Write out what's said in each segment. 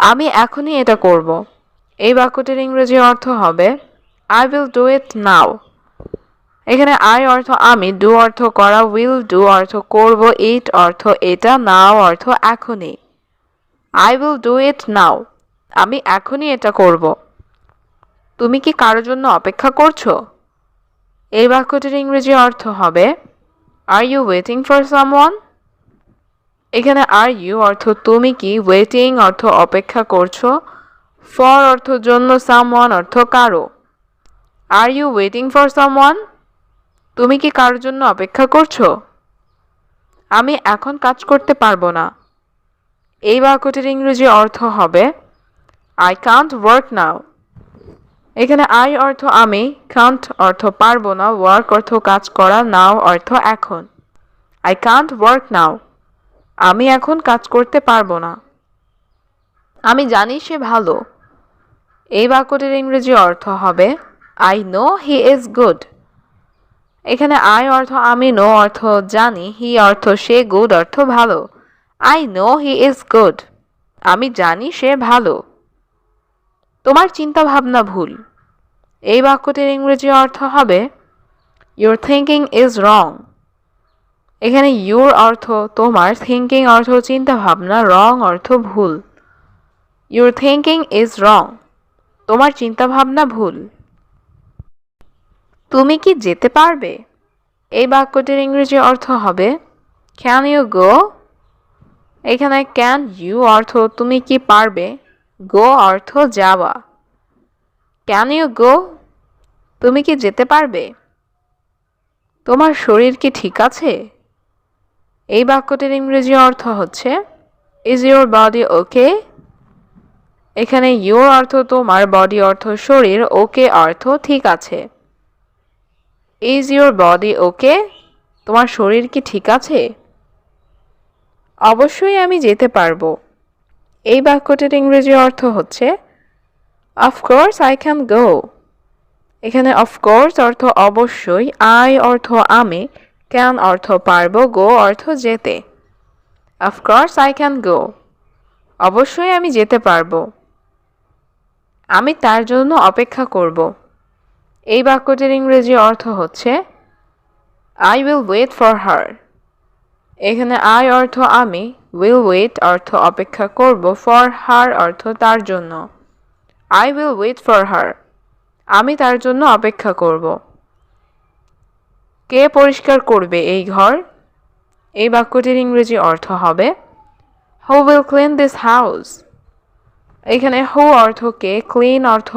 আমি এখনই এটা করব। এই বাক্যটির ইংরেজি অর্থ হবে I will do it now. এখানে I অর্থ আমি, do অর্থ করা, will do অর্থ করব, it অর্থ এটা, now অর্থ এখনই। I will do it now. আমি এখনই এটা করব। তুমি কি কারোর জন্য অপেক্ষা করছো? এই বাক্যটির ইংরেজি অর্থ হবে Are you waiting for someone? এখানে আর ইউ অর্থ তুমি কি, ওয়েটিং অর্থ অপেক্ষা করছো, ফর অর্থ জন্য, সামওয়ান অর্থ কারো। Are you waiting for someone? তুমি কি কারোর জন্য অপেক্ষা করছো? আমি এখন কাজ করতে পারবো না। এই বাক্যটির ইংরেজি অর্থ হবে আই কান্ট ওয়ার্ক নাও। এখানে আই অর্থ আমি, কান্ট অর্থ পারবো না, ওয়ার্ক অর্থ কাজ করা, নাও অর্থ এখন। আই কান্ট ওয়ার্ক নাও। আমি এখন কাজ করতে পারবো না। আমি জানি সে ভালো। এই বাক্যটির ইংরেজি অর্থ হবে I know he is good. এখানে আই অর্থ আমি, নো অর্থ জানি, হি অর্থ সে, গুড অর্থ ভালো। I know he is good. আমি জানি সে ভালো। তোমার চিন্তা ভাবনা ভুল। এই বাক্যটির ইংরেজি অর্থ হবে ইউর থিঙ্কিং ইজ রং। এখানে ইউর অর্থ তোমার, থিঙ্কিং অর্থ চিন্তা ভাবনা, রং অর্থ ভুল। Your thinking is wrong. তোমার চিন্তা ভাবনা ভুল। তুমি কি যেতে পারবে? এই বাক্যটির ইংরেজি অর্থ হবে ক্যান ইউ গো। এখানে ক্যান ইউ অর্থ তুমি কি পারবে, গো অর্থ যাওয়া। Can you go? তুমি কি যেতে পারবে? তোমার শরীর কি ঠিক আছে? এই বাক্যটির ইংরেজি অর্থ হচ্ছে ইজ ইউর বডি ওকে। এখানে ইউর অর্থ তোমার, বডি অর্থ শরীর, ওকে অর্থ ঠিক আছে। Is your body okay? তোমার শরীর কি ঠিক আছে? অবশ্যই আমি যেতে পারবো। এই বাক্যটির ইংরেজি অর্থ হচ্ছে অফকোর্স আই ক্যান গো। এখানে অফকোর্স অর্থ অবশ্যই, আই অর্থ আমি, ক্যান অর্থ পারবো, গো অর্থ যেতে। Of course I can go. অবশ্যই আমি যেতে পারবো। আমি তার জন্য অপেক্ষা করব। এই বাক্যটির ইংরেজি অর্থ হচ্ছে I will wait for her. এখানে আই অর্থ আমি, উইল ওয়েট অর্থ অপেক্ষা করব, ফর হার অর্থ তার জন্য। I will wait for her. আমি তার জন্য অপেক্ষা করব। কে পরিষ্কার করবে এই ঘর? এই বাক্যটির ইংরেজি অর্থ হবে হু উইল ক্লিন দিস হাউস। এখানে হু অর্থ কে, ক্লিন অর্থ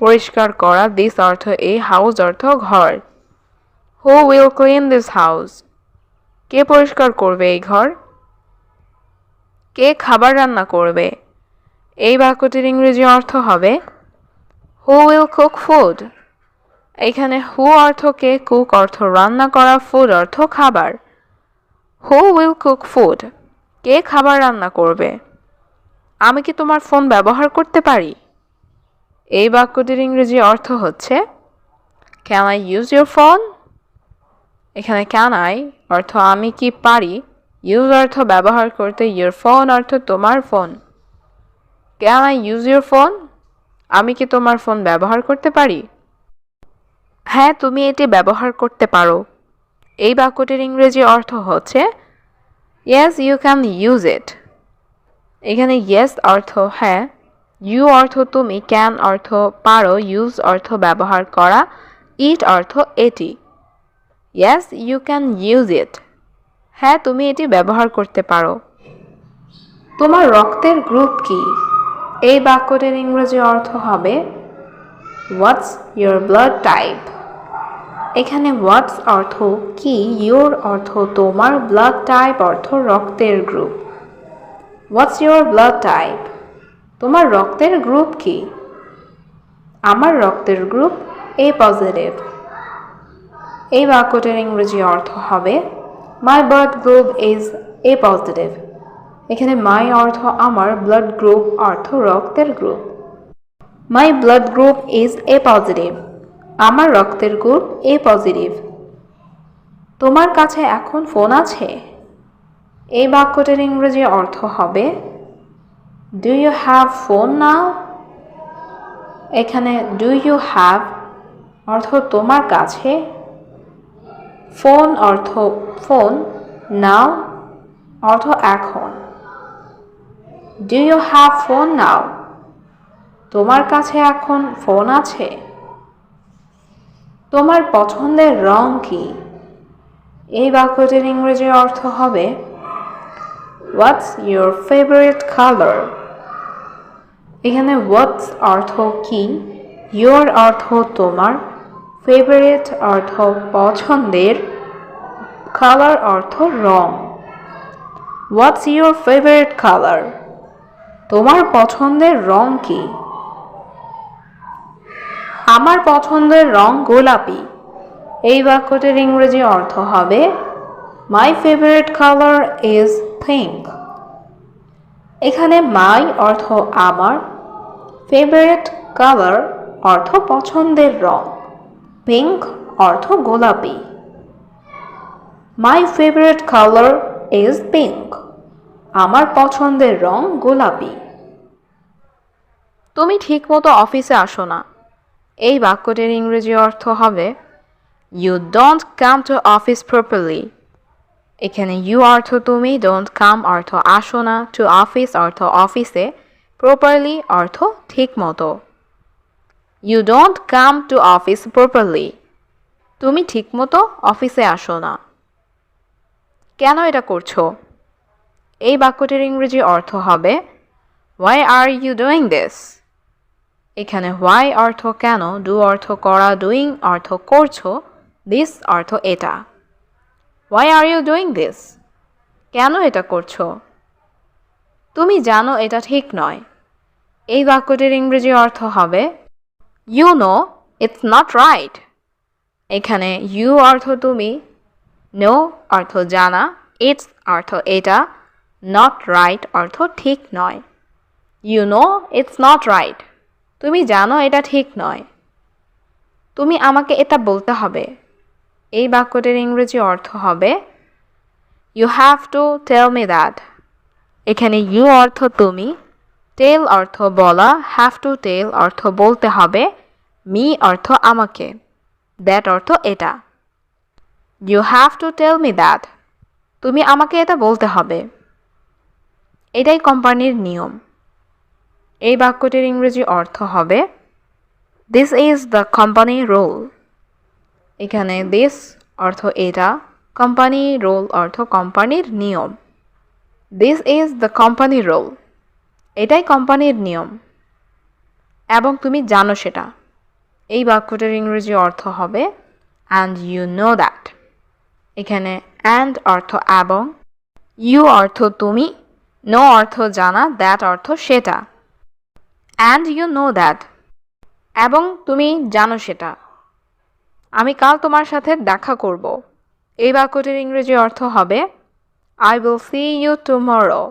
পরিষ্কার করা, দিস অর্থ এই, হাউস অর্থ ঘর। Who will clean this house? কে পরিষ্কার করবে এই ঘর? কে খাবার রান্না করবে? এই বাক্যটির ইংরেজি অর্থ হবে হু উইল কুক ফুড। এখানে হু অর্থ কে, কুক অর্থ রান্না করা, ফুড অর্থ খাবার। Who will cook food? কে খাবার রান্না করবে? আমি কি তোমার ফোন ব্যবহার করতে পারি? এই বাক্যটির ইংরেজি অর্থ হচ্ছে can I use your phone? এখানে ক্যান আই অর্থ আমি কি পারি, ইউজ অর্থ ব্যবহার করতে, ইউর ফোন অর্থ তোমার phone. Can I use your phone? আমি কি তোমার ফোন ব্যবহার করতে পারি? হ্যাঁ, তুমি এটি ব্যবহার করতে পারো। এই বাক্যটির ইংরেজি অর্থ হচ্ছে yes you can use it. এখানে ইয়েস অর্থ হ্যাঁ, ইউ অর্থ তুমি, ক্যান অর্থ পারো, ইউজ অর্থ ব্যবহার করা, ইট অর্থ এটি। Yes you can use it. হ্যাঁ, তুমি এটি ব্যবহার করতে পারো। তোমার রক্তের গ্রুপ কি? এই বাক্যটির ইংরেজি অর্থ হবে হোয়াটস ইউর ব্লাড টাইপ। এখানে হোয়াটস অর্থ কি, ইউর অর্থ তোমার, ব্লাড টাইপ অর্থ রক্তের group. What's your blood type? তোমার রক্তের গ্রুপ কি? আমার রক্তের গ্রুপ এ পজিটিভ। এই বাক্যটির ইংরেজি অর্থ হবে মাই blood group is a positive. এখানে মাই অর্থ আমার, ব্লাড গ্রুপ অর্থ রক্তের group. My blood group is a positive. আমার রক্তের গ্রুপ এ পজিটিভ। তোমার কাছে এখন ফোন আছে? এই বাক্যটির ইংরেজি অর্থ হবে ডু ইউ হ্যাভ ফোন নাও? এখানে ডু ইউ হ্যাভ অর্থ তোমার কাছে, ফোন অর্থ ফোন, নাও অর্থ এখন। ডু ইউ হ্যাভ ফোন নাও? তোমার কাছে এখন ফোন আছে? তোমার পছন্দের রং কি? এই বাক্যটির ইংরেজি অর্থ হবে হোয়াটস ইউর ফেভারিট কালার? এখানে হোয়াটস অর্থ কি, ইউর অর্থ তোমার, ফেভারিট অর্থ পছন্দের, কালার অর্থ রং। What's your favourite colour? তোমার পছন্দের রং কি? আমার পছন্দের রং গোলাপি। এই বাক্যটির ইংরেজি অর্থ হবে my favourite colour is pink. এখানে মাই অর্থ আমার, ফেভারিট কালার অর্থ পছন্দের রং, পিঙ্ক অর্থ গোলাপি। My favourite colour is pink. আমার পছন্দের রং গোলাপি। তুমি ঠিকমতো অফিসে আসো না। এই বাক্যটির ইংরেজি অর্থ হবে you don't come to office properly. এখানে ইউ অর্থ তুমি, ডোন্ট কাম অর্থ আসো না, টু অফিস অর্থ অফিসে, প্রপারলি অর্থ ঠিক মতো। You don't come to office properly. তুমি ঠিকমতো অফিসে আসো না। কেন এটা করছো? এই বাক্যটির ইংরেজি অর্থ হবে why are you doing this? এখানে হোয়াই অর্থ কেন, ডু অর্থ করা, ডুইং অর্থ করছো, দিস অর্থ এটা। Why are you doing this? কেন এটা করছো? তুমি জানো এটা ঠিক নয়। এই বাক্যটির ইংরেজি অর্থ হবে you know it's not right. এখানে ইউ অর্থ তুমি, নো অর্থ জানা, ইটস অর্থ এটা, নট রাইট অর্থ ঠিক নয়। You know it's not right. তুমি জানো এটা ঠিক নয়। তুমি আমাকে এটা বলতে হবে। এই বাক্যটির ইংরেজি অর্থ হবে you have to tell me that. এখানে ইউ অর্থ তুমি, টেল অর্থ বলা, হ্যাভ টু টেল অর্থ বলতে হবে, মি অর্থ আমাকে, দ্যাট অর্থ এটা। You have to tell me that. তুমি আমাকে এটা বলতে হবে। এটাই কোম্পানির নিয়ম। এই বাক্যটির ইংরেজি অর্থ হবে this is the company rule. এখানে দিস অর্থ এটা, কোম্পানি রুল অর্থ কোম্পানির নিয়ম। This is the company rule. এটাই কোম্পানির নিয়ম এবং তুমি জানো সেটা। এই বাক্যটির ইংরেজি অর্থ হবে অ্যান্ড ইউ নো দ্যাট। এখানে অ্যান্ড অর্থ এবং, ইউ অর্থ তুমি, নো অর্থ জানা, দ্যাট অর্থ সেটা। অ্যান্ড ইউ নো দ্যাট এবং তুমি জানো সেটা। আমি কাল তোমার সাথে দেখা করব। এই বাক্যটির ইংরেজি অর্থ হবে I will see you tomorrow.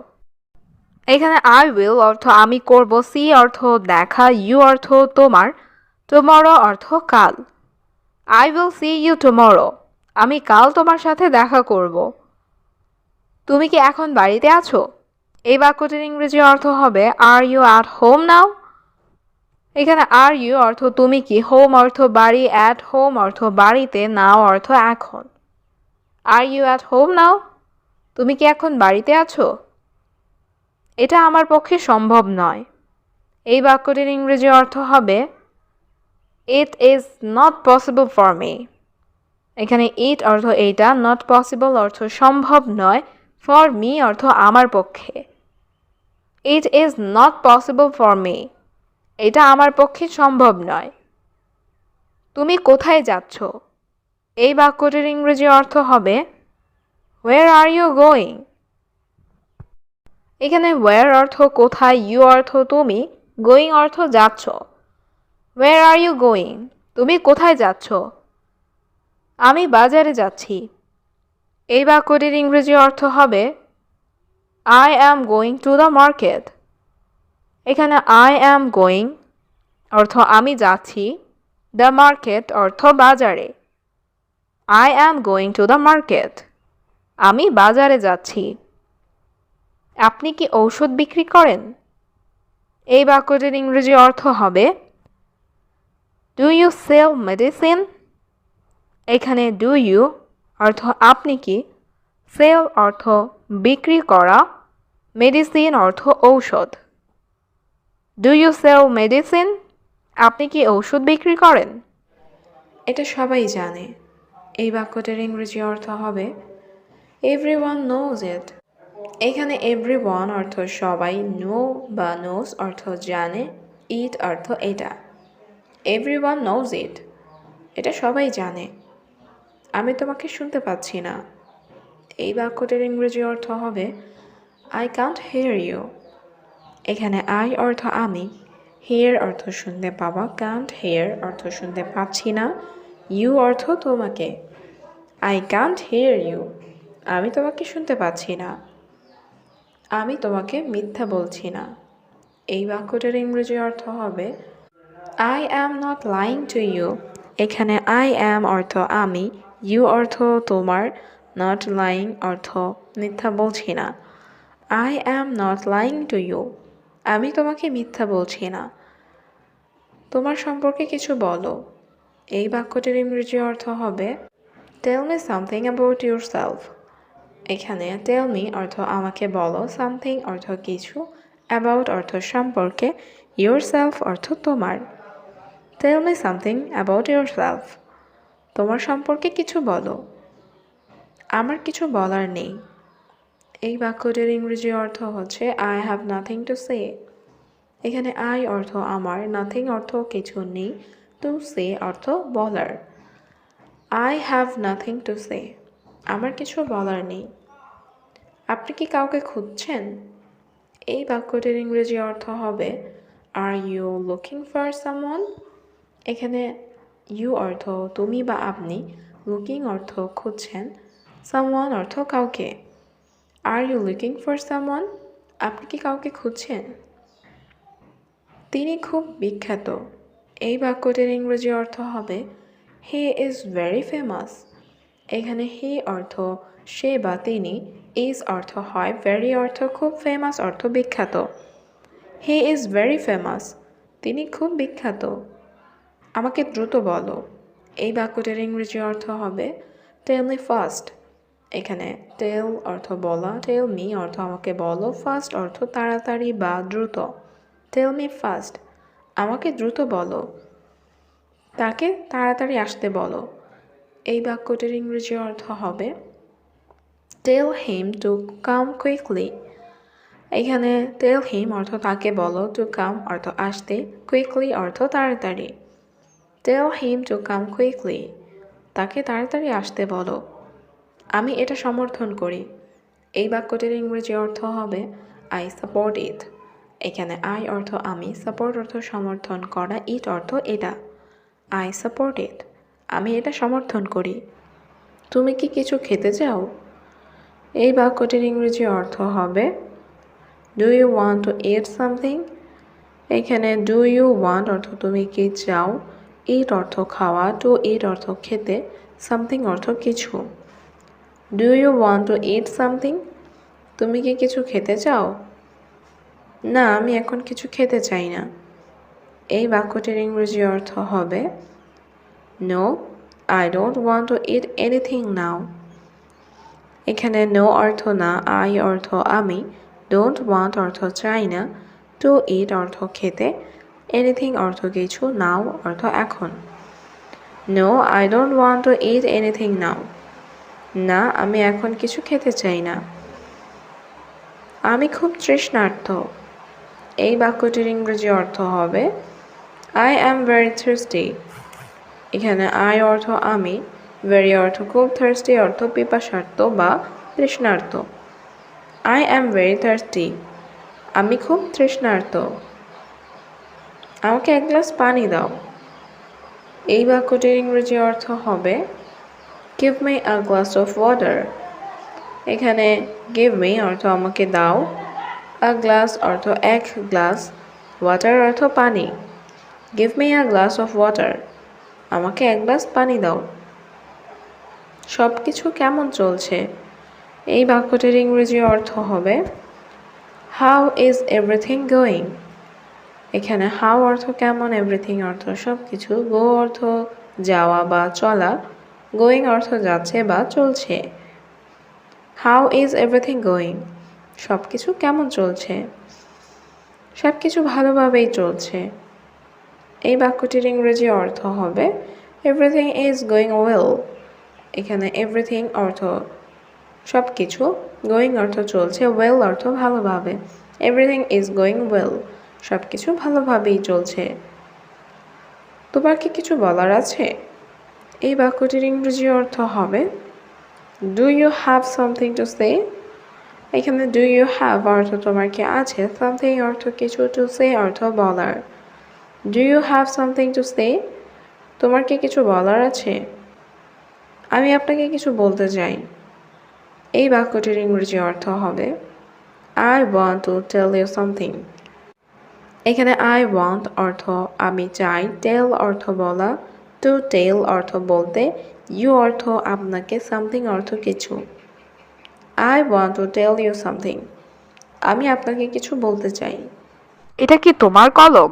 এখানে আই উইল অর্থ আমি করব, সি অর্থ দেখা, ইউ অর্থ তোমার, টুমরো অর্থ কাল। I will see you tomorrow. আমি কাল তোমার সাথে দেখা করব। তুমি কি এখন বাড়িতে আছো? এই বাক্যটির ইংরেজি অর্থ হবে are you at home now. এখানে আর ইউ অর্থ তুমি কি, হোম অর্থ বাড়ি, অ্যাট হোম অর্থ বাড়িতে, নাও অর্থ এখন। Are you at home now? তুমি কি এখন বাড়িতে আছো? এটা আমার পক্ষে সম্ভব নয়। এই বাক্যটির ইংরেজি অর্থ হবে it is not possible for me. এখানে ইট অর্থ এইটা, নট পসিবল অর্থ সম্ভব নয়, ফর মি অর্থ আমার পক্ষে। It is not possible for me. এটা আমার পক্ষে সম্ভব নয়। তুমি কোথায় যাচ্ছ? এই বাক্যটির ইংরেজি অর্থ হবে হোয়ার আর ইউ গোয়িং। এখানে হোয়ার অর্থ কোথায়, ইউ অর্থ তুমি, গোয়িং অর্থ যাচ্ছ। হোয়ার আর ইউ গোয়িং? তুমি কোথায় যাচ্ছ? আমি বাজারে যাচ্ছি। এই বাক্যটির ইংরেজি অর্থ হবে I am going to the market. এখানে আই অ্যাম গোয়িং অর্থ আমি যাচ্ছি, দ্য মার্কেট অর্থ বাজারে। I am going to the market. আমি বাজারে যাচ্ছি। আপনি কি ঔষধ বিক্রি করেন? এই বাক্যটির ইংরেজি অর্থ হবে ডু ইউ সেল মেডিসিন। এখানে ডু ইউ অর্থ আপনি কি, সেল অর্থ বিক্রি করা, মেডিসিন অর্থ ঔষধ। Do you sell medicine? আপনি কি ঔষধ বিক্রি করেন? এটা সবাই জানে। এই বাক্যটির ইংরেজি অর্থ হবে এভরিওয়ান নোজ ইট। এখানে এভরিওয়ান অর্থ সবাই, নো বা নোজ অর্থ জানে, ইট অর্থ এটা। এভরিওয়ান নোজ ইট, এটা সবাই জানে। আমি তোমাকে শুনতে পাচ্ছি না। এই বাক্যটির ইংরেজি অর্থ হবে আই কান্ট হিয়ার ইউ। এখানে আই অর্থ আমি, হিয়ার অর্থ শুনতে পাওয়া, কান্ট হিয়ার অর্থ শুনতে পাচ্ছি না, ইউ অর্থ তোমাকে। আই কান্ট হিয়ার ইউ, আমি তোমাকে শুনতে পাচ্ছি না। আমি তোমাকে মিথ্যা বলছি না। এই বাক্যটির ইংরেজি অর্থ হবে I am not lying to you. এখানে আই অ্যাম অর্থ আমি, ইউ অর্থ তোমার, নট লাইং অর্থ মিথ্যা বলছি না। I am not lying to you, আমি তোমাকে মিথ্যা বলছি না। তোমার সম্পর্কে কিছু বলো। এই বাক্যটির ইংরেজি অর্থ হবে tell me something about yourself. এখানে টেল মি অর্থ আমাকে বলো, সামথিং অর্থ কিছু, অ্যাবাউট অর্থ সম্পর্কে, ইউর সেলফ অর্থ তোমার। Tell me something about yourself, তোমার সম্পর্কে কিছু বলো। আমার কিছু বলার নেই। এই বাক্যটির ইংরেজি অর্থ হচ্ছে I have nothing to say. এখানে আই অর্থ আমার, নাথিং অর্থ কিছু নেই, টু সে অর্থ বলার। I have nothing to say, আমার কিছু বলার নেই। আপনি কি কাউকে খুঁজছেন? এই বাক্যটির ইংরেজি অর্থ হবে are you looking for someone. এখানে ইউ অর্থ তুমি বা আপনি, লুকিং অর্থ খুঁজছেন, সামওয়ান অর্থ কাউকে। Are you looking for someone, আপনি কি কাউকে খুঁজছেন? তিনি খুব বিখ্যাত। এই বাক্যটির ইংরেজি অর্থ হবে হি ইজ ভেরি ফেমাস। এখানে হি অর্থ সে বা তিনি, ইজ অর্থ হয়, ভেরি অর্থ খুব, ফেমাস অর্থ বিখ্যাত। হি ইজ ভেরি ফেমাস, তিনি খুব বিখ্যাত। আমাকে দ্রুত বলো। এই বাক্যটির ইংরেজি অর্থ হবে টেল মি ফাস্ট। এখানে টেল অর্থ বলা, টেল মি অর্থ আমাকে বলো, ফাস্ট অর্থ তাড়াতাড়ি বা দ্রুত। টেল মি ফাস্ট, আমাকে দ্রুত বলো। তাকে তাড়াতাড়ি আসতে বলো। এই বাক্যটির ইংরেজি অর্থ হবে টেল হিম টু কাম কুইকলি। এখানে টেল হিম অর্থ তাকে বলো, টু কাম অর্থ আসতে, কুইকলি অর্থ তাড়াতাড়ি। টেল হিম টু কাম কুইকলি, তাকে তাড়াতাড়ি আসতে বলো। আমি এটা সমর্থন করি। এই বাক্যটির ইংরেজি অর্থ হবে আই সাপোর্ট ইট। এখানে আই অর্থ আমি, সাপোর্ট অর্থ সমর্থন করা, ইট অর্থ এটা। আই সাপোর্ট ইট, আমি এটা সমর্থন করি। তুমি কি কিছু খেতে চাও? এই বাক্যটির ইংরেজি অর্থ হবে do you want to eat something. এখানে ডু ইউ ওয়ান্ট অর্থ তুমি কি চাও, ইট অর্থ খাওয়া, টু ইট অর্থ খেতে, সামথিং অর্থ কিছু। Do you want to eat something, তুমি কি কিছু খেতে চাও? না, আমি এখন কিছু খেতে চাই না। এই বাক্যটির ইংরেজি অর্থ হবে no, I don't want to eat anything now. এখানে নো অর্থ না, আই অর্থ আমি, ডোন্ট ওয়ান্ট অর্থ চাই না, টু ইট অর্থ খেতে, এনিথিং অর্থ কিছু, নাও অর্থ এখন। No, I don't want to eat anything now, না আমি এখন কিছু খেতে চাই না। আমি খুব তৃষ্ণার্ত। এই বাক্যটির ইংরেজি অর্থ হবে আই অ্যাম ভেরি থার্স্টি। এখানে আই অর্থ আমি, ভেরি অর্থ খুব, থার্স্টি অর্থ পিপাসার্ত বা তৃষ্ণার্ত। আই অ্যাম ভেরি থার্স্টি, আমি খুব তৃষ্ণার্ত। আমাকে এক গ্লাস পানি দাও। এই বাক্যটির ইংরেজি অর্থ হবে give me a glass of water. এখানে গিভ মি অর্থ আমাকে দাও, আ গ্লাস অর্থ এক গ্লাস, ওয়াটার অর্থ পানি। Give me a glass of water, আমাকে এক গ্লাস পানি দাও। সব কিছু কেমন চলছে? এই বাক্যটির ইংরেজি অর্থ হবে হাউ ইজ এভরিথিং গোয়িং। এখানে হাউ অর্থ কেমন, এভরিথিং অর্থ সব কিছু, গো অর্থ যাওয়া বা চলা, গোয়িং অর্থ যাচ্ছে বা চলছে। হাউ ইজ এভরিথিং গোয়িং, সব কিছু কেমন চলছে, সব কিছু ভালোভাবেই চলছে। এই বাক্যটির ইংরেজি অর্থ হবে এভরিথিং ইজ গোয়িং ওয়েল। এখানে এভরিথিং অর্থ সব কিছু, গোয়িং অর্থ চলছে, ওয়েল অর্থ ভালোভাবে। এভরিথিং ইজ গোয়িং ওয়েল, সব কিছু ভালোভাবেই চলছে। তোমার কি কিছু বলার আছে? এই বাক্যটির ইংরেজি অর্থ হবে do you have something to say. এখানে ডু ইউ হ্যাভ অর্থ তোমার কি আছে, সামথিং অর্থ কিছু, টু সে অর্থ বলার। Do you have something to say, তোমার কি কিছু বলার আছে? আমি আপনাকে কিছু বলতে চাই। এই বাক্যটির ইংরেজি অর্থ হবে I want to tell you something. এখানে আই ওয়ান্ট অর্থ আমি চাই, টেল অর্থ বলা, টু টেল অর্থ বলতে, ইউ অর্থ আপনাকে, সামথিং অর্থ কিছু। I want to tell you something, আমি আপনাকে কিছু বলতে চাই। এটা কি তোমার কলম?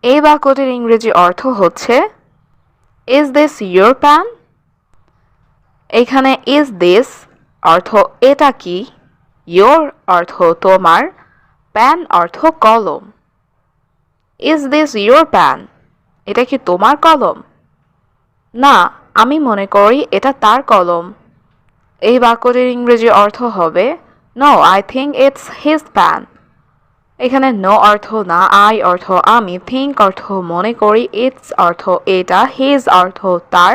এই বাক্যটির ইংরেজি অর্থ হচ্ছে ইজ দিস ইয়োর প্যান। এখানে ইজ দিস অর্থ এটা কি, ইয়োর অর্থ তোমার, প্যান অর্থ কলম। ইজ দিস ইয়োর প্যান, এটা কি তোমার কলম? না, আমি মনে করি এটা তার কলম। এই বাক্যটির ইংরেজি অর্থ হবে no I think it's his pen. এখানে নো অর্থ না, আই অর্থ আমি, থিঙ্ক অর্থ মনে করি, ইটস অর্থ এটা, হিজ অর্থ তার,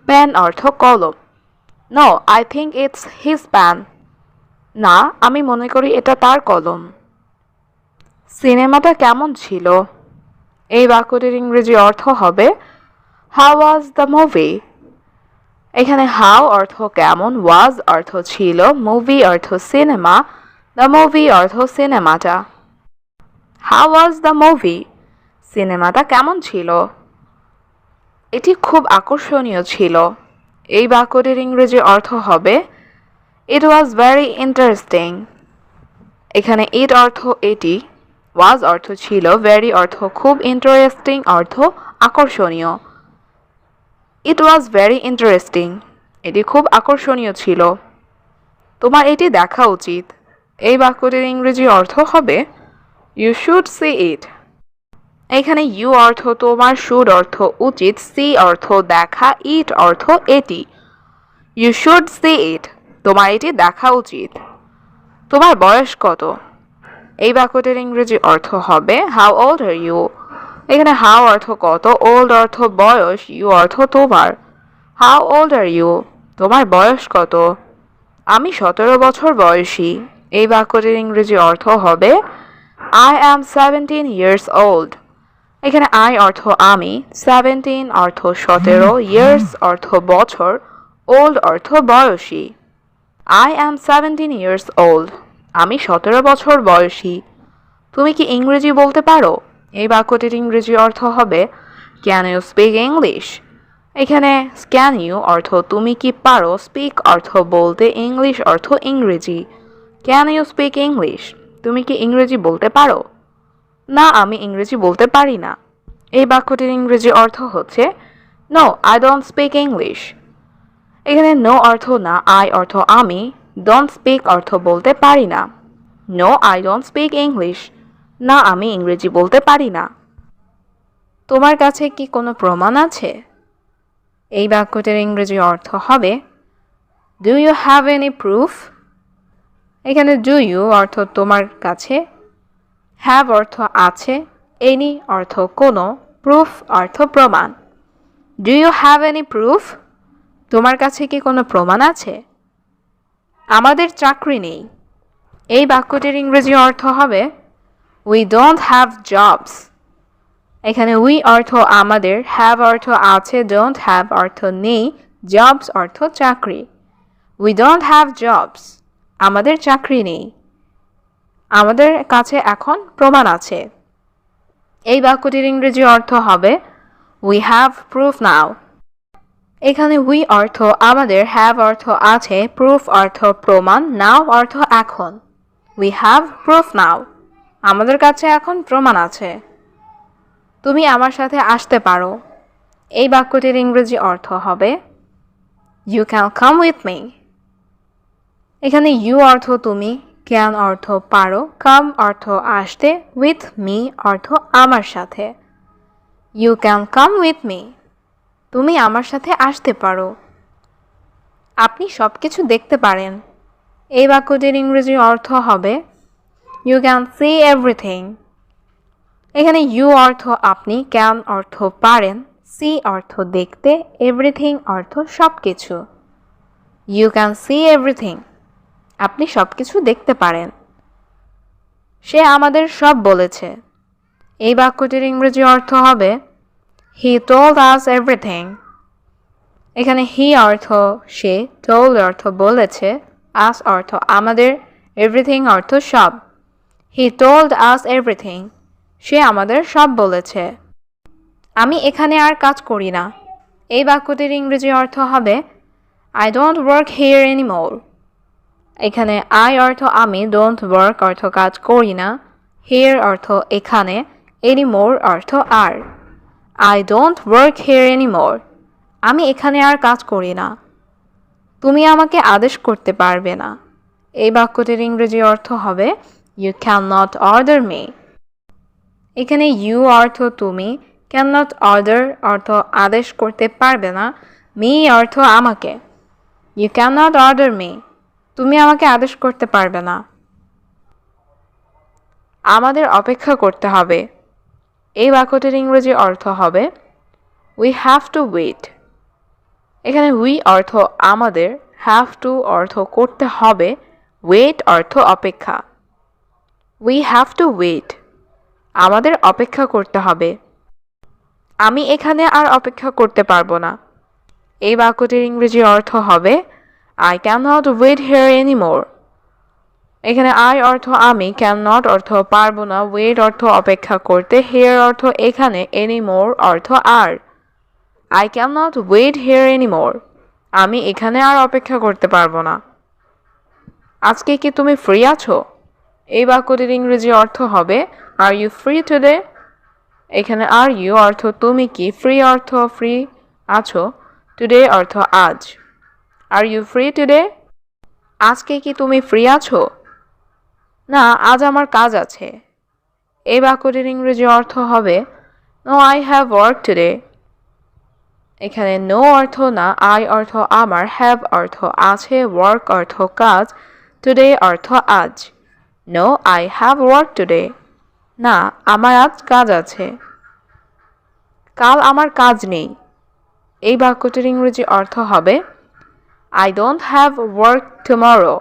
প্যান অর্থ কলম। No I think it's his pen, না আমি মনে করি এটা তার কলম। সিনেমাটা কেমন ছিল? এই বাক্যটির ইংরেজি অর্থ হবে হাউ ওয়াজ দ্য মুভি। এখানে হাউ অর্থ কেমন, ওয়াজ অর্থ ছিল, মুভি অর্থ সিনেমা, দ্য মুভি অর্থ সিনেমাটা। হাউ ওয়াজ দ্য মুভি, সিনেমাটা কেমন ছিল? এটি খুব আকর্ষণীয় ছিল। এই বাক্যটির ইংরেজি অর্থ হবে ইট ওয়াজ ভেরি ইন্টারেস্টিং। এখানে ইট অর্থ এটি, ওয়াজ অর্থ ছিল, ভেরি অর্থ খুব, ইন্টারেস্টিং অর্থ আকর্ষণীয়। ইট ওয়াজ ভেরি ইন্টারেস্টিং, এটি খুব আকর্ষণীয় ছিল। তোমার এটি দেখা উচিত। এই বাক্যটির ইংরেজি অর্থ হবে ইউ শুড সি ইট। এখানে ইউ অর্থ তোমার, শুড অর্থ উচিত, সি অর্থ দেখা, ইট অর্থ এটি। ইউ শুড সি ইট, তোমার এটি দেখা উচিত। তোমার বয়স কত? এই বাক্যটির ইংরেজি অর্থ হবে হাউ ওল্ড আর ইউ। এখানে হাউ অর্থ কত, ওল্ড অর্থ বয়স, ইউ অর্থ তোমার। হাউ ওল্ড আর ইউ, তোমার বয়স কত? আমি 17 বছর বয়সী। এই বাক্যটির ইংরেজি অর্থ হবে আই অ্যাম 17 ইয়ার্স ওল্ড। এখানে আই অর্থ আমি, 17 অর্থ 17, ইয়ার্স অর্থ বছর, ওল্ড অর্থ বয়সী। আই অ্যাম 17 ইয়ার্স ওল্ড, আমি 17 বছর বয়সী। তুমি কি ইংরেজি বলতে পারো? এই বাক্যটির ইংরেজি অর্থ হবে ক্যান ইউ স্পিক ইংলিশ। এখানে ক্যান ইউ অর্থ তুমি কি পারো, স্পিক অর্থ বলতে, ইংলিশ অর্থ ইংরেজি। ক্যান ইউ স্পিক ইংলিশ, তুমি কি ইংরেজি বলতে পারো? না, আমি ইংরেজি বলতে পারি না। এই বাক্যটির ইংরেজি অর্থ হচ্ছে no I don't speak English. এখানে নো অর্থ না, আই অর্থ আমি, ডোন্ট স্পিক অর্থ বলতে পারি না। No I don't speak English, না আমি ইংরেজি বলতে পারি না। তোমার কাছে কি কোনো প্রমাণ আছে? এই বাক্যটির ইংরেজি অর্থ হবে do you have any proof. এখানে ডু ইউ অর্থ তোমার কাছে, হ্যাভ অর্থ আছে, এনি অর্থ কোনো, প্রুফ অর্থ প্রমাণ। Do you have any proof, তোমার কাছে কি কোনো প্রমাণ আছে? আমাদের চাকরি নেই। এই বাক্যটির ইংরেজি অর্থ হবে উই ডোন্ট হ্যাভ জবস। এখানে উই অর্থ আমাদের, হ্যাভ অর্থ আছে, ডোন্ট হ্যাভ অর্থ নেই, জবস অর্থ চাকরি। উই ডোন্ট হ্যাভ জবস, আমাদের চাকরি নেই। আমাদের কাছে এখন প্রমাণ আছে। এই বাক্যটির ইংরেজি অর্থ হবে উই হ্যাভ প্রুফ নাও। এখানে উই অর্থ আমাদের, হ্যাভ অর্থ আছে, প্রুফ অর্থ প্রমাণ, নাও অর্থ এখন। উই হ্যাভ প্রুফ নাও, আমাদের কাছে এখন প্রমাণ আছে। তুমি আমার সাথে আসতে পারো। এই বাক্যটির ইংরেজি অর্থ হবে you can come with me. এখানে ইউ অর্থ তুমি, ক্যান অর্থ পারো, কাম অর্থ আসতে, উইথ মি অর্থ আমার সাথে। You can come with me. তুমি আমার সাথে আসতে পারো। আপনি সব কিছু দেখতে পারেন। এই বাক্যটির ইংরেজি অর্থ হবে ইউ ক্যান সি এভরিথিং। এখানে ইউ অর্থ আপনি, ক্যান অর্থ পারেন, সি অর্থ দেখতে, এভরিথিং অর্থ সব কিছু। You can see everything. আপনি সব কিছু দেখতে পারেন। সে আমাদের সব বলেছে। এই বাক্যটির ইংরেজি অর্থ হবে হি টোল্ড আস এভরিথিং। এখানে হি অর্থ সে, টোল্ড অর্থ বলেছে, আস অর্থ আমাদের, এভরিথিং অর্থ সব। He told us everything. সে আমাদের সব বলেছে। আমি এখানে আর কাজ করি না। এই বাক্যটির ইংরেজি অর্থ হবে I don't work here anymore. এখানে আই অর্থ আমি, ডোন্ট ওয়ার্ক অর্থ কাজ করি না, হিয়ার অর্থ এখানে, এনিমোর অর্থ আর। I don't work here anymore. আমি এখানে আর কাজ করি না। তুমি আমাকে আদেশ করতে পারবে না। এই বাক্যটির ইংরেজি অর্থ হবে you can not order me. এখানে ইউ অর্থ তুমি, ক্যান নট অর্ডার অর্থ আদেশ করতে পারবে না, মি অর্থ আমাকে। You can not order me. তুমি আমাকে আদেশ করতে পারবে না। আমাদের অপেক্ষা করতে হবে। এই বাক্যটির ইংরেজি অর্থ হবে উই হ্যাভ টু ওয়েট। এখানে উই অর্থ আমাদের, হ্যাভ টু অর্থ করতে হবে, ওয়েট অর্থ অপেক্ষা। We have to wait. আমাদের অপেক্ষা করতে হবে। আমি এখানে আর অপেক্ষা করতে পারবো না। এই বাক্যটির ইংরেজি অর্থ হবে I can not wait here anymore. এখানে আই অর্থ আমি, ক্যান নট অর্থ পারবো না, ওয়েট অর্থ অপেক্ষা করতে, হিয়ার অর্থ এখানে, এনিমোর অর্থ আর। I can not wait here anymore. আমি এখানে আর অপেক্ষা করতে পারবো না। আজকে কি তুমি ফ্রি আছো? এই বাক্যটির ইংরেজি অর্থ হবে আর ইউ ফ্রি টুডে। এখানে আর ইউ অর্থ তুমি কি, ফ্রি অর্থ ফ্রি আছো, টুডে অর্থ আজ। Are you free today? আজকে কি তুমি ফ্রি আছো? না, আজ আমার কাজ আছে। এই বাক্যটির ইংরেজি অর্থ হবে no I have work today. এখানে নো অর্থ না, আই অর্থ আমার, হ্যাভ অর্থ আছে, ওয়ার্ক অর্থ কাজ, টুডে অর্থ আজ। No I have work today. না, আমার আজ কাজ আছে। কাল আমার কাজ নেই। এই বাক্যটির ইংরেজি অর্থ হবে I don't have work tomorrow.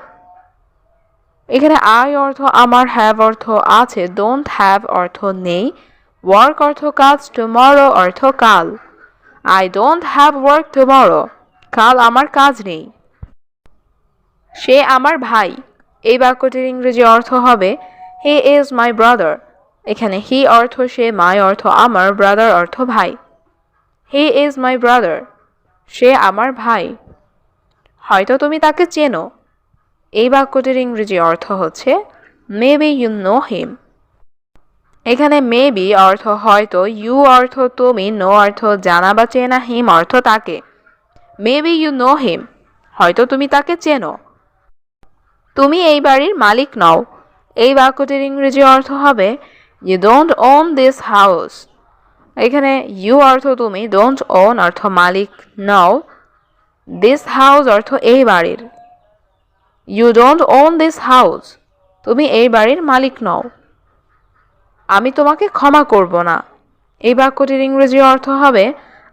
এখানে আই অর্থ আমার, হ্যাভ অর্থ আছে, ডোন্ট হ্যাভ অর্থ নেই, ওয়ার্ক অর্থ কাজ, টুমরো অর্থ কাল। I don't have work tomorrow. কাল আমার কাজ নেই। সে আমার ভাই। এই বাক্যটির ইংরেজি অর্থ হবে হি ইজ মাই ব্রাদার। এখানে হি অর্থ সে, মাই অর্থ আমার, ব্রাদার অর্থ ভাই। He is my brother. সে আমার ভাই। হয়তো তুমি তাকে চেনো। এই বাক্যটির ইংরেজি অর্থ হচ্ছে মেবি ইউ নো হিম। এখানে মেবি অর্থ হয়তো, ইউ অর্থ তুমি, নো অর্থ জানা বা চেনা, হিম অর্থ তাকে। Maybe you know him. হয়তো তুমি তাকে চেনো। তুমি এই বাড়ির মালিক নও। এই বাক্যটির ইংরেজি অর্থ হবে you don't own this house. এখানে ইউ অর্থ তুমি, ডোন্ট ওন অর্থ মালিক নও, দিস হাউস অর্থ এই বাড়ির। You don't own this house. তুমি এই বাড়ির মালিক নও। আমি তোমাকে ক্ষমা করব না। এই বাক্যটির ইংরেজি অর্থ হবে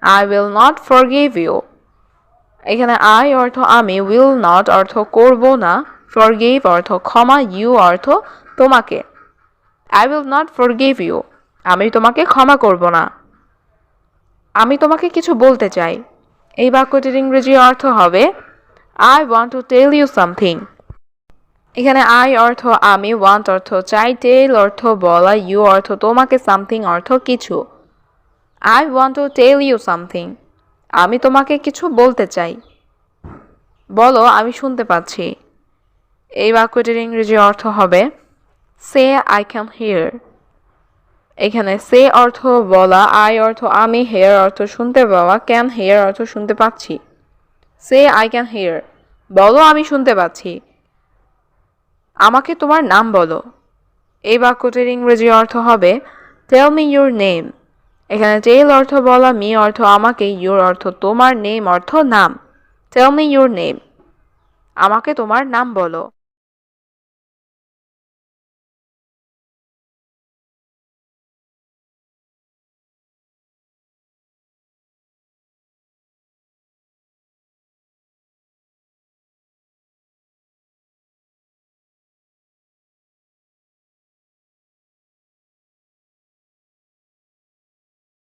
I will not forgive you. এখানে আই অর্থ আমি, উইল নট অর্থ করব না, ফরগিভ অর্থ ক্ষমা, ইউ অর্থ তোমাকে। I will not forgive you. আমি তোমাকে ক্ষমা করব না। আমি তোমাকে কিছু বলতে চাই। এই বাক্যটির ইংরেজি অর্থ হবে I want to tell you something. এখানে আই অর্থ আমি, ওয়ান্ট অর্থ চাই, টেল অর্থ বলা, ইউ অর্থ তোমাকে, সামথিং অর্থ কিছু। I want to tell you something. আমি তোমাকে কিছু বলতে চাই। বলো, আমি শুনতে পাচ্ছি। এই বাক্যটির ইংরেজি অর্থ হবে সে আই ক্যান হিয়ার। এখানে সে অর্থ বলা, আই অর্থ আমি, হেয়ার অর্থ শুনতে পাওয়া, ক্যান হেয়ার অর্থ শুনতে পাচ্ছি। সে আই ক্যান হেয়ার, বলো আমি শুনতে পাচ্ছি। আমাকে তোমার নাম বলো। এই বাক্যটির ইংরেজি অর্থ হবে টেল মি ইউর নেম। এখানে টেল অর্থ বলা, মি অর্থ আমাকে, ইউর অর্থ তোমার, নেম অর্থ নাম। টেল মি ইউর নেম, আমাকে তোমার নাম বলো।